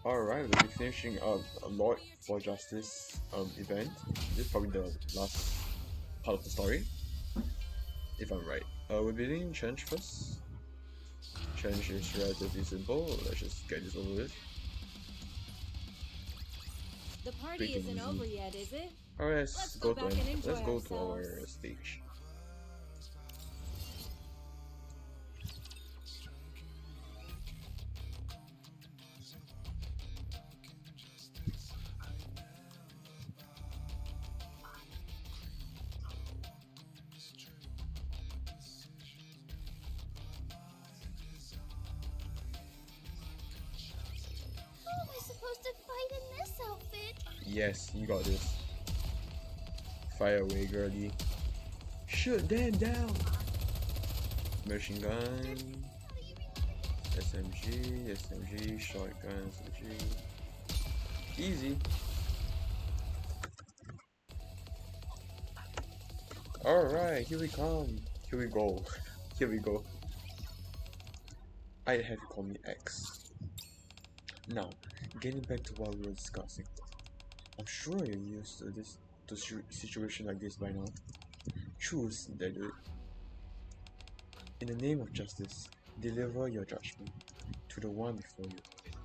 Alright, we'll be finishing up a Lord for Justice event. This is probably the last part of the story, if I'm right. We'll be doing challenge first. Challenge is relatively simple. Let's just get this over with. The party Quick and isn't over easy. yet, is it? Alright, Let's go back and enjoy let's go to ourselves. our stage. How am I supposed to fight in this outfit? Yes, you got this. Fire away, girly. Shoot them down! Machine gun, SMG, shotgun, SMG. Easy. Alright, here we come. Here we go. Here we go. I'd have you call me X. Now, getting back to what we were discussing. I'm sure you're used to this situation like this by now. Choose that do it. In the name of justice, deliver your judgment to the one before you,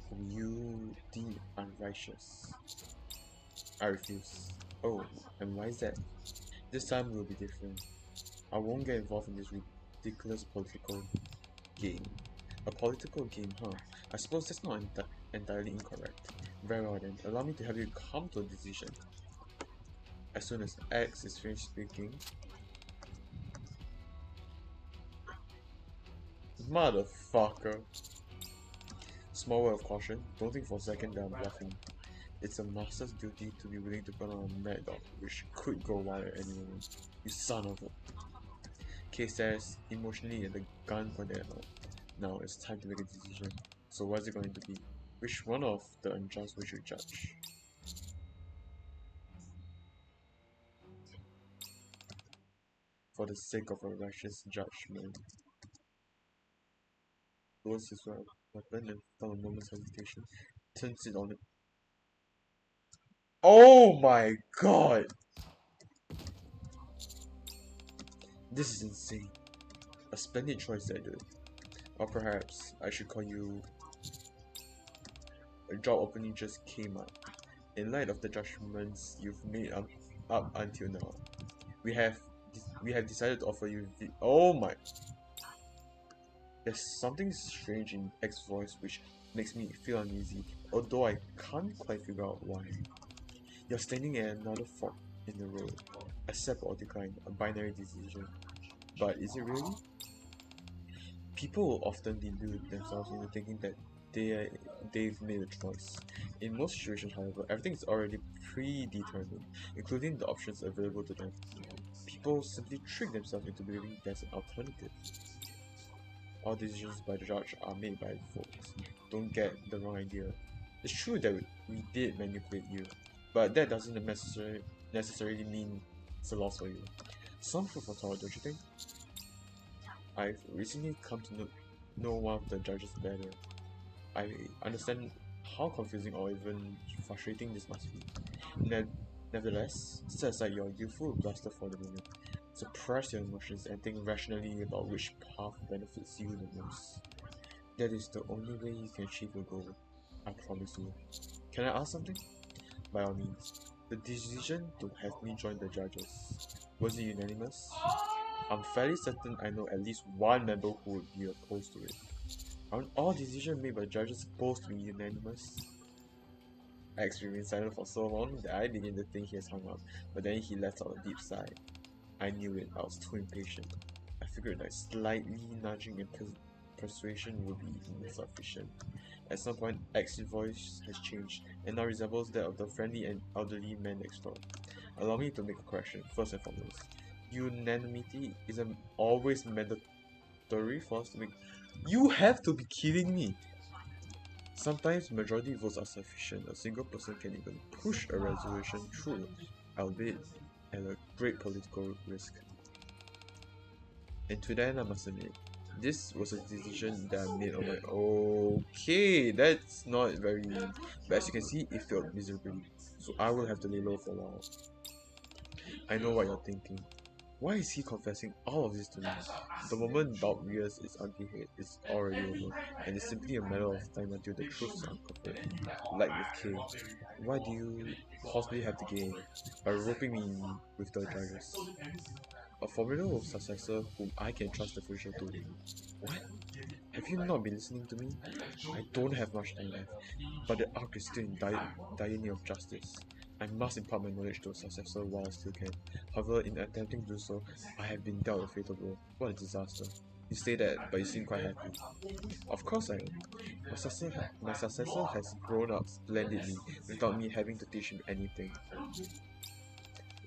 whom you deem unrighteous. I refuse. Oh, and why is that? This time will be different. I won't get involved in this ridiculous political game. A political game, huh? I suppose that's not entirely incorrect. Very well then, allow me to help you come to a decision. As soon as X is finished speaking... Motherfucker! Small word of caution, don't think for a second that I'm bluffing. It's a master's duty to be willing to burn on a mad dog, which could go wild at any moment. You son of a... K stares emotionally at the gun pointed at her. Now it's time to make a decision. So what's it going to be? Which one of the unjust would you judge? For the sake of a righteous judgment. Lowers his weapon and without a moment's hesitation, turns it on it. Oh my god! This is insane. A splendid choice, I do. Or perhaps I should call you... A job opening just came up. In light of the judgments you've made up until now, we have decided to offer you oh my... There's something strange in X's voice which makes me feel uneasy, although I can't quite figure out why. You're standing at another fork in the road. Accept or decline, a binary decision. But is it really? People will often delude themselves into thinking that they've made a choice. In most situations, however, everything is already predetermined, including the options available to them. People simply trick themselves into believing there's an alternative. All decisions by the judge are made by the folks. Don't get the wrong idea. It's true that we did manipulate you, but that doesn't necessarily mean it's a loss for you. Some food for thought, don't you think? I've recently come to know one of the judges better. I understand how confusing or even frustrating this must be. Nevertheless, set aside your youthful bluster for the moment. Suppress your emotions and think rationally about which path benefits you the most. That is the only way you can achieve your goal. I promise you. Can I ask something? By all means. The decision to have me join the judges, was it unanimous? I'm fairly certain I know at least one member who would be opposed to it. Aren't all decisions made by judges supposed to be unanimous? X remained silent for so long that I began to think he has hung up, but then he let out a deep sigh. I knew it, I was too impatient. I figured that slightly nudging and persuasion would be insufficient. At some point, X's voice has changed, and now resembles that of the friendly and elderly man next door. Allow me to make a correction, first and foremost. Unanimity isn't always mandatory for us to make... You have to be kidding me! Sometimes majority votes are sufficient. A single person can even push a resolution through, albeit at a great political risk. And to that I must admit, This was a decision that I made on my own. Okay, that's not very... But as you can see, it failed miserably. So I will have to lay low for a while. I know what you're thinking. Why is he confessing all of this to me? The moment Bob rears its ugly head, it's already over, and it's simply a matter of time until the truth is uncovered. Like with Kay, what do you possibly have to gain by roping me in with the judges? A formidable successor whom I can trust the future to. What? Have you not been listening to me? I don't have much time left, but the arc is still in dire need of justice. I must impart my knowledge to a successor while I still can. However, in attempting to do so, I have been dealt a fatal blow. What a disaster. You say that, but you seem quite happy. Of course I am. My successor has grown up splendidly without me having to teach him anything.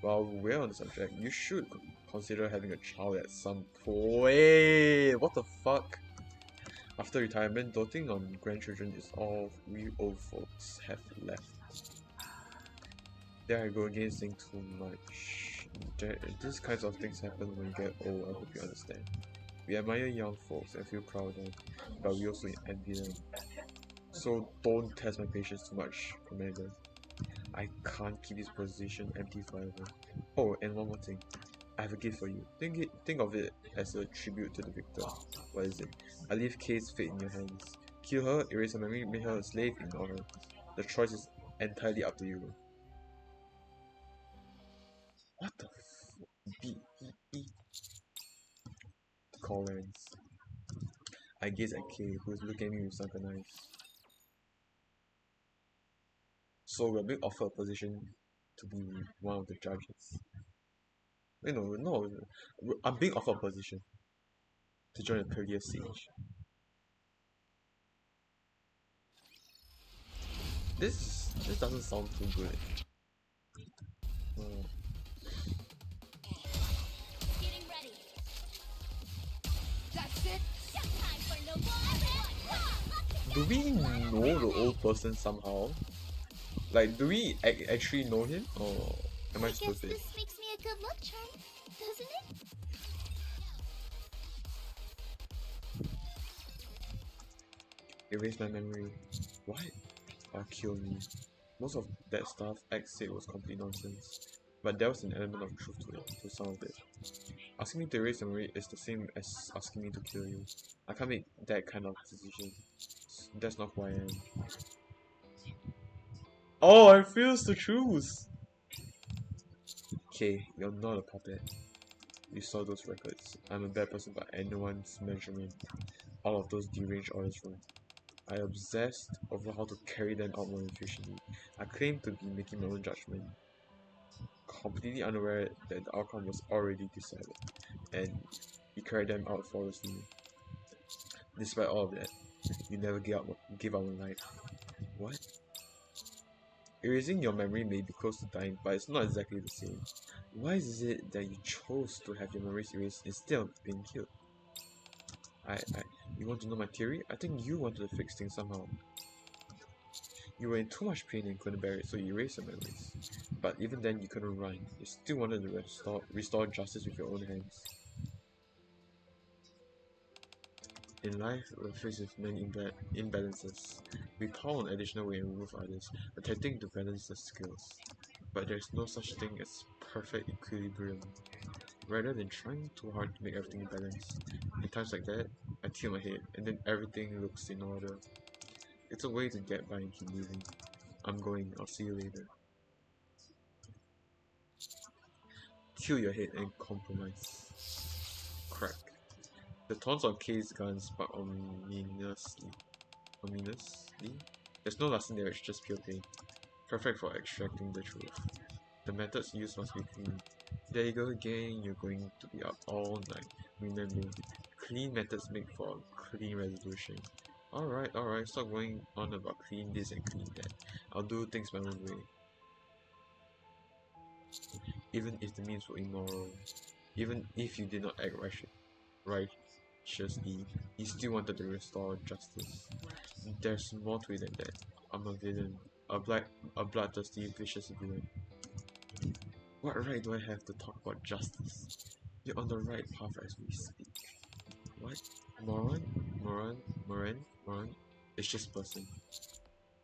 While we're on the subject, you should consider having a child at some point. What the fuck? After retirement, doting on grandchildren is all we old folks have left. There I go again saying too much. These kinds of things happen when you get old, I hope you understand. We admire young folks and feel proud of them, but we also envy them. So don't test my patience too much, Commander. I can't keep this position empty forever. Oh, and one more thing. I have a gift for you. Think of it as a tribute to the victor. What is it? I leave Kay's fate in your hands. Kill her, erase her memory, make her a slave, ignore her. The choice is entirely up to you. What the f... B-E-E... Call ends. I gaze at Kay, who is looking at me with sunken eyes. So we're being offered a position to be one of the judges. Wait, no. I'm being offered a position to join the 30th siege. This doesn't sound too good. Getting ready. That's it. Showtime for no more. Do we know the old person somehow? Like, do we actually know him? Or am I I guess stupid? this makes me a good luck charm, doesn't it? Erase my memory. What? Or kill me. Most of that stuff X said was complete nonsense. But there was an element of truth to some of it. Asking me to erase memory is the same as asking me to kill you. I can't make that kind of decision. That's not who I am. Oh, I refuse to choose! Okay, you're not a puppet. You saw those records. I'm a bad person by anyone's measurement. All of those deranged orders were. I obsessed over how to carry them out more efficiently. I claimed to be making my own judgment, completely unaware that the outcome was already decided, and you carried them out flawlessly. Despite all of that, you never give up on life. What? Erasing your memory may be close to dying, but it's not exactly the same. Why is it that you chose to have your memories erased instead of being killed? You want to know my theory? I think you wanted to fix things somehow. You were in too much pain and couldn't bear it, so you erased your memories. But even then, you couldn't run. You still wanted to restore justice with your own hands. In life, we're faced with many imbalances. We call on additional way and remove others, attempting to balance the skills. But there's no such thing as perfect equilibrium. Rather than trying too hard to make everything balanced, in times like that, I tilt my head, and then everything looks in order. It's a way to get by and keep moving. I'm going, I'll see you later. Kill your head and compromise. Crack. The taunts on Kay's gun spark ominously. There's no lasting damage, just pure pain. Perfect for extracting the truth. The methods used must be clean. There you go again, you're going to be up all night. Remember, clean methods make for a clean resolution. Alright, stop going on about clean this and clean that. I'll do things my own way. Even if the means were immoral. Even if you did not act righteously, you still wanted to restore justice. There's more to it than that. I'm a villain. A bloodthirsty, vicious villain. What right do I have to talk about justice? You're on the right path as we speak. What? Moran. It's just person.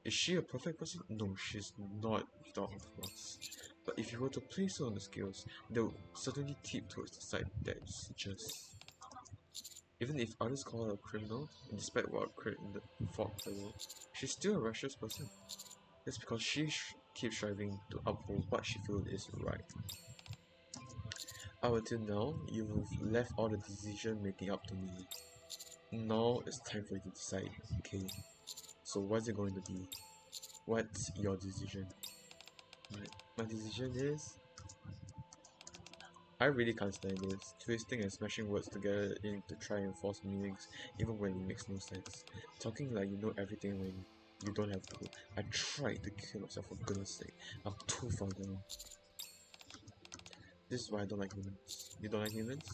Is she a perfect person? No, she's not without her flaws. But if you were to place her on the scales, they'll certainly tip towards the side that's just. Even if others call her a criminal, and despite what occurred in the fog below, she's still a righteous person. That's because she keeps striving to uphold what she feels is right. Up until now, you've left all the decision making up to me. Now it's time for you to decide, okay? So what's it going to be? What's your decision? My decision is I really can't stand this, twisting and smashing words together in to try and force meanings even when it makes no sense. Talking like you know everything when you don't have to. I tried to kill myself for goodness sake. I'm too far down. This is why I don't like humans. You don't like humans?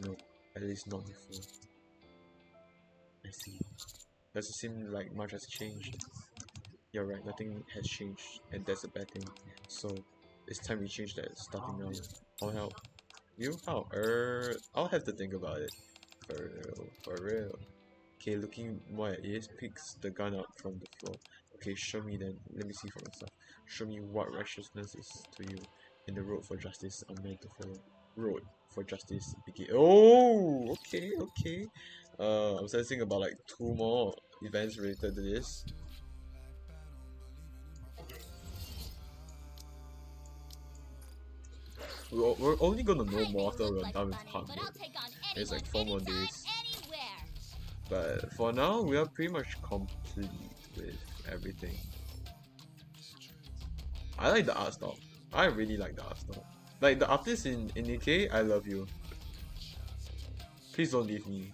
No, at least not before. I see. Does it seem like much has changed? You're right, nothing has changed, and that's a bad thing. So, it's time we change that starting now. I'll help. You? How? I'll have to think about it. For real. Okay, looking more at it, picks the gun up from the floor. Okay, show me then. Let me see for myself. Show me what righteousness is to you. In the road for justice, I'm meant to follow. Road for justice begin. Oh, okay. I'm sensing about like 2 more events related to this. We're only gonna know more after we're done with part mode. It's like 4 more days. But for now, we are pretty much complete with everything. I like the art style. I really like the art style. Like the artist in Nikke, I love you. Please don't leave me.